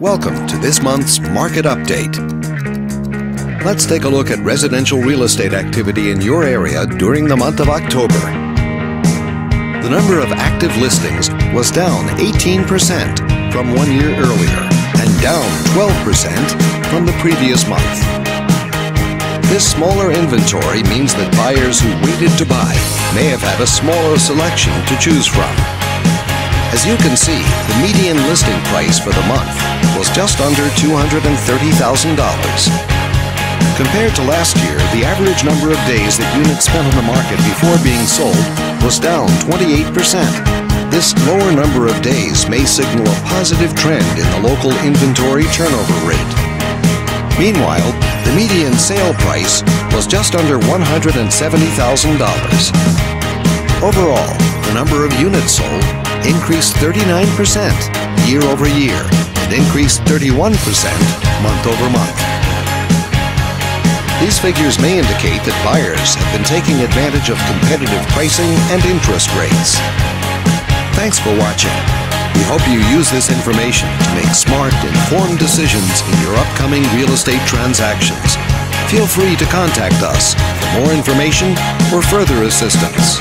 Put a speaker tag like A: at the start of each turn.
A: Welcome to this month's Market Update. Let's take a look at residential real estate activity in your area during the month of October. The number of active listings was down 18% from 1 year earlier and down 12% from the previous month. This smaller inventory means that buyers who waited to buy may have had a smaller selection to choose from. As you can see, the median listing price for the month was just under $230,000. Compared to last year, the average number of days that units spent on the market before being sold was down 28%. This lower number of days may signal a positive trend in the local inventory turnover rate. Meanwhile, the median sale price was just under $170,000. Overall, the number of units sold increased 39% year over year and increased 31% month over month. These figures may indicate that buyers have been taking advantage of competitive pricing and interest rates. Thanks for watching. We hope you use this information to make smart, informed decisions in your upcoming real estate transactions. Feel free to contact us for more information or further assistance.